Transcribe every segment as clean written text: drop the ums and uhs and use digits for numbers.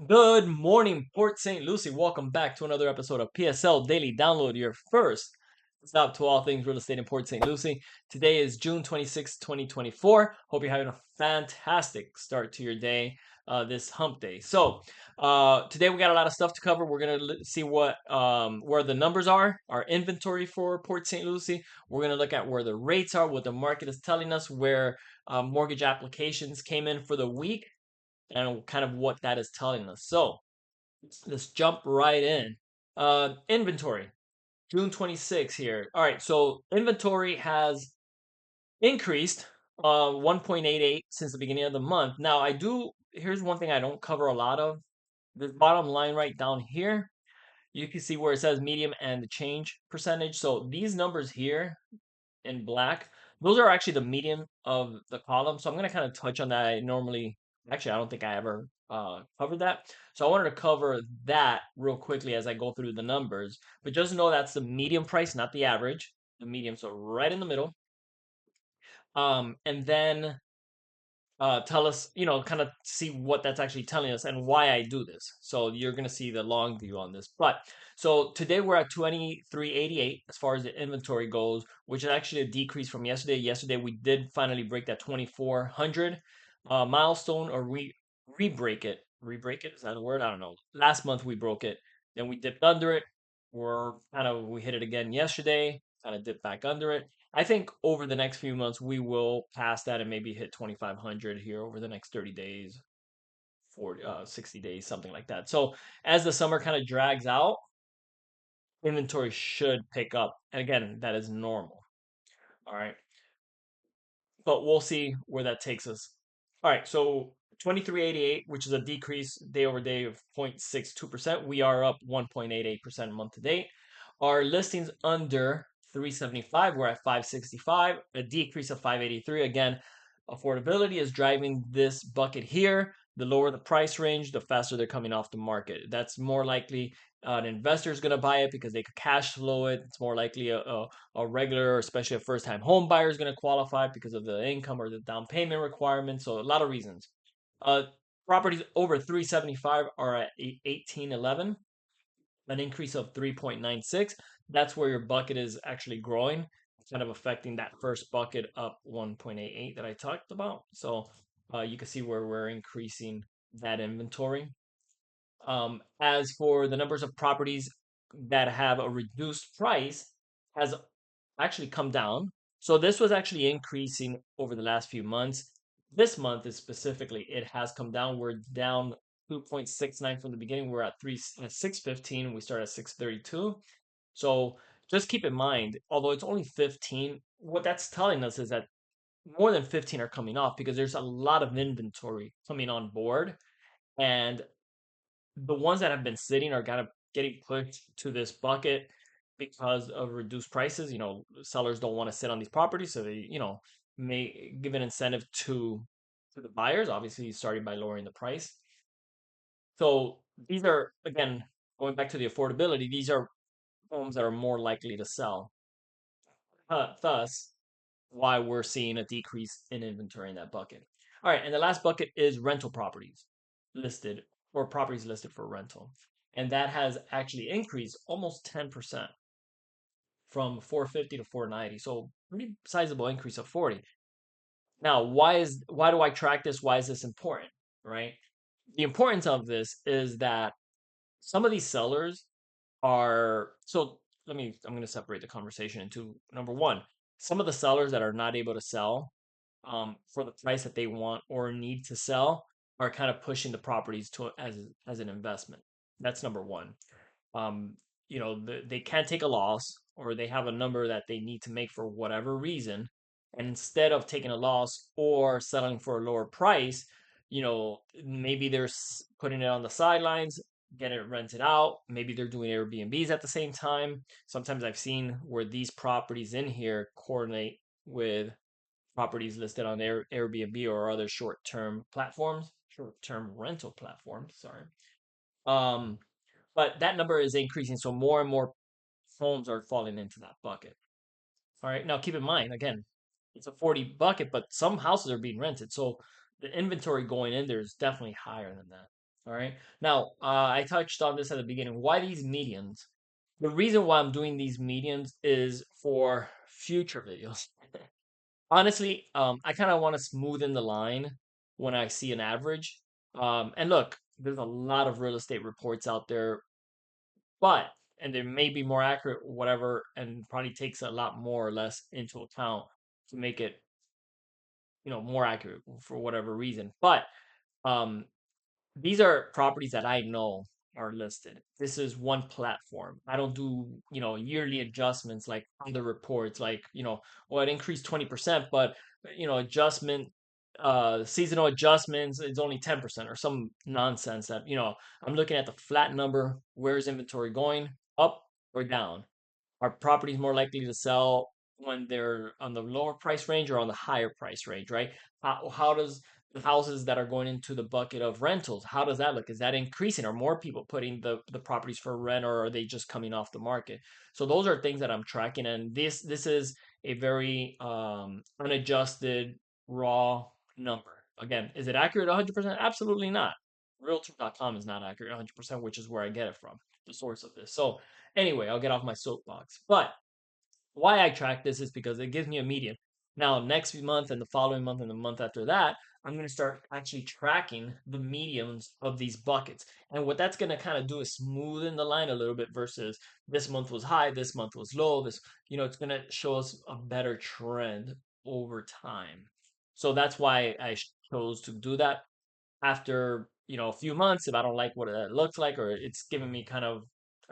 Good morning, Port St. Lucie. Welcome back to another episode of PSL Daily Download, your first stop to all things real estate in Port St. Lucie. Today is June 26, 2024. Hope you're having a fantastic start to your day, this hump day. Today we got a lot of stuff to cover. We're going to see where the numbers are, our inventory for Port St. Lucie. We're going to look at where the rates are, what the market is telling us, where mortgage applications came in for the week and kind of what that is telling us. So let's jump right in. Inventory, June 26 here. All right, so inventory has increased 1.88 since the beginning of the month. Now, here's one thing I don't cover a lot of. This bottom line right down here, you can see where it says medium and the change percentage. So these numbers here in black, those are actually the median of the column. So I'm going to kind of touch on that. I don't think I ever covered that. So I wanted to cover that real quickly as I go through the numbers. But just know that's the median price, not the average. The medium, so right in the middle. And then tell us, kind of see what that's actually telling us and why I do this. So you're going to see the long view on this. But so today we're at 2388 as far as the inventory goes, which is actually a decrease from yesterday. Yesterday we did finally break that 2400 milestone, or re-break it. Re-break it, is that a word? I don't know. Last month we broke it. Then we dipped under it. We hit it again yesterday, kind of dipped back under it. I think over the next few months we will pass that and maybe hit 2500 here over the next 30 days, 40 60 days, something like that. So as the summer kind of drags out, inventory should pick up. And again, that is normal. All right. But we'll see where that takes us. All right, so 2388, which is a decrease day over day of 0.62%. We are up 1.88% month to date. Our listings under 375, we're at 565, a decrease of 583. Again, affordability is driving this bucket here. The lower the price range, the faster they're coming off the market. That's more likely an investor is going to buy it because they could cash flow it. It's more likely a regular, especially a first time home buyer, is going to qualify because of the income or the down payment requirements. So a lot of reasons. Uh, Properties over 375 are at 1811, an increase of 3.96. That's where your bucket is actually growing, kind of affecting that first bucket up 1.88 that I talked about. So you can see where we're increasing that inventory. As for the numbers of properties that have a reduced price, has actually come down. So this was actually increasing over the last few months. This month is specifically, it has come down. We're down 2.69 from the beginning. We're at 615. We start at 632. So just keep in mind, although it's only 15, what that's telling us is that more than 15 are coming off because there's a lot of inventory coming on board. And the ones that have been sitting are kind of getting pushed to this bucket because of reduced prices. Sellers don't want to sit on these properties, so they, may give an incentive to the buyers, obviously starting by lowering the price. So these are, again, going back to the affordability, these are homes that are more likely to sell. Thus, why we're seeing a decrease in inventory in that bucket. All right, and the last bucket is rental properties listed, or properties listed for rental. And that has actually increased almost 10% from 450 to 490. So pretty sizable increase of 40. Now, why do I track this? Why is this important? Right? The importance of this is that some of these sellers are so I'm going to separate the conversation into number one, some of the sellers that are not able to sell for the price that they want or need to sell are kind of pushing the properties to as an investment. That's number one. Um, they can't take a loss, or they have a number that they need to make for whatever reason, and instead of taking a loss or settling for a lower price, maybe they're putting it on the sidelines, getting it rented out. Maybe they're doing Airbnbs at the same time. Sometimes I've seen where these properties in here coordinate with properties listed on Airbnb or other short-term platforms, short-term rental platforms. Sorry. Um, but that number is increasing, so more and more homes are falling into that bucket. All right. Now keep in mind, again, it's a 40 bucket, but some houses are being rented, so the inventory going in there is definitely higher than that. All right. Now, I touched on this at the beginning. Why these medians? The reason why I'm doing these medians is for future videos. Honestly, I kind of want to smoothen the line when I see an average. And look, there's a lot of real estate reports out there, but and they may be more accurate, whatever, and probably takes a lot more or less into account to make it, more accurate for whatever reason. But um, these are properties that I know are listed. This is one platform. I don't do, yearly adjustments like other reports, like, well, it increased 20%, but, adjustment, seasonal adjustments, it's only 10% or some nonsense that, I'm looking at the flat number. Where's inventory going? Up or down? Are properties more likely to sell when they're on the lower price range or on the higher price range, right? How does the houses that are going into the bucket of rentals, how does that look? Is that increasing? Are more people putting the properties for rent, or are they just coming off the market? So those are things that I'm tracking, and this is a very unadjusted raw number. Again, is it accurate 100%? Absolutely not. Realtor.com is not accurate 100%, which is where I get it from, the source of this. So anyway, I'll get off my soapbox. But why I track this is because it gives me a median. Now, next month and the following month and the month after that, I'm going to start actually tracking the medians of these buckets. And what that's going to kind of do is smoothen the line a little bit versus this month was high, this month was low. It's going to show us a better trend over time. So that's why I chose to do that after a few months. If I don't like what it looks like, or it's giving me kind of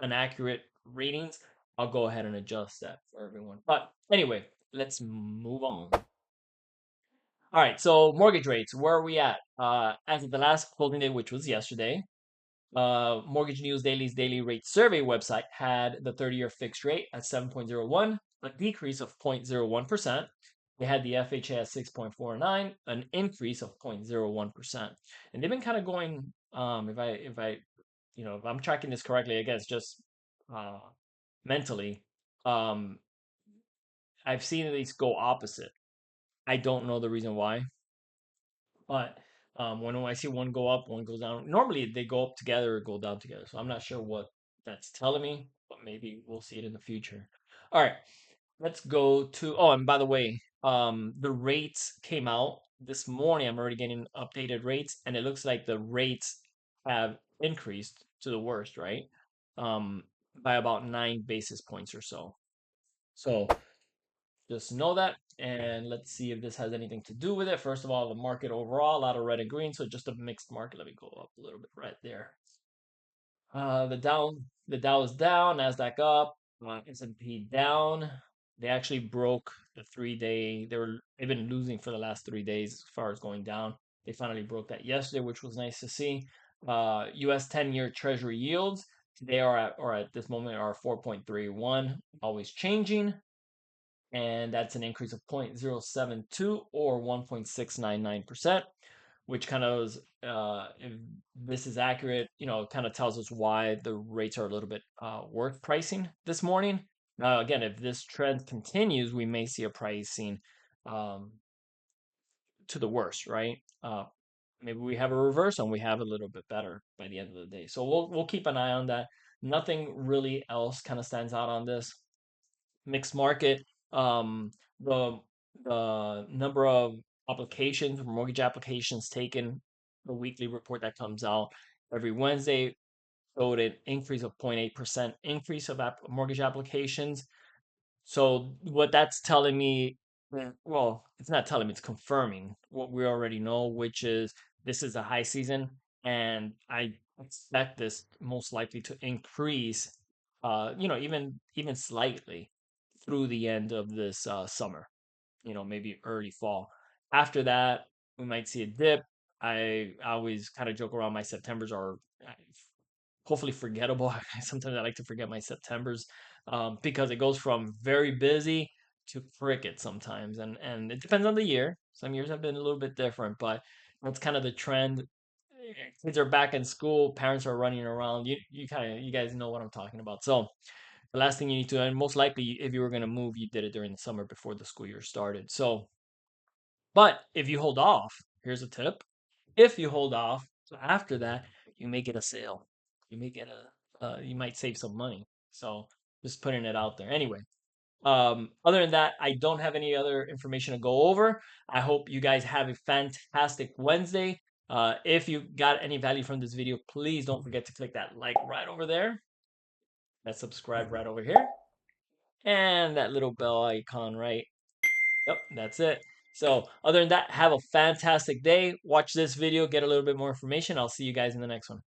inaccurate readings, I'll go ahead and adjust that for everyone. But anyway, let's move on. All right, so mortgage rates, where are we at? As of the last closing day, which was yesterday, Mortgage News Daily's daily rate survey website had the 30-year fixed rate at 7.01, a decrease of 0.01%. They had the FHA at 6.49, an increase of 0.01%. And they've been kind of going, if I'm tracking this correctly, I guess just uh, mentally, um, I've seen these go opposite. I don't know the reason why, but when I see one go up, one goes down. Normally they go up together or go down together. So I'm not sure what that's telling me, but maybe we'll see it in the future. All right, let's go to. Oh, and by the way, the rates came out this morning. I'm already getting updated rates, and it looks like the rates have increased to the worst, right? Um, by about 9 basis points or so. So just know that, and let's see if this has anything to do with it. First of all, the market overall, a lot of red and green, so just a mixed market. Let me go up a little bit right there. The Dow is down, Nasdaq up, S&P down. They actually broke the 3 day. They've been losing for the last 3 days as far as going down. They finally broke that yesterday, which was nice to see. U.S. 10-year Treasury yields today at this moment are 4.31, always changing, and that's an increase of 0.072 or 1.699%, which kind of is, if this is accurate, kind of tells us why the rates are a little bit worth pricing this morning. Now, again, if this trend continues, we may see a pricing um, to the worst, right? Maybe we have a reverse and we have a little bit better by the end of the day. So we'll keep an eye on that. Nothing really else kind of stands out on this mixed market. Um, the the number of applications, mortgage applications taken, the weekly report that comes out every Wednesday showed an increase of 0.8% increase of mortgage applications. So what that's telling me, well, it's not telling me, it's confirming what we already know, which is this is a high season, and I expect this most likely to increase, even slightly through the end of this summer, maybe early fall. After that, we might see a dip. I always kind of joke around my Septembers are hopefully forgettable. Sometimes I like to forget my Septembers because it goes from very busy to cricket sometimes, and it depends on the year. Some years have been a little bit different, but that's kind of the trend. Kids are back in school, parents are running around. You guys know what I'm talking about. So the last thing you need to, and most likely if you were going to move, you did it during the summer before the school year started. So, but if you hold off, here's a tip. If you hold off, so after that, you may get a sale. You may get you might save some money. So just putting it out there. Anyway, other than that, I don't have any other information to go over. I hope you guys have a fantastic Wednesday. If you got any value from this video, please don't forget to click that like right over there, that subscribe right over here, and that little bell icon right. Yep, that's it. So other than that, have a fantastic day. Watch this video, get a little bit more information. I'll see you guys in the next one.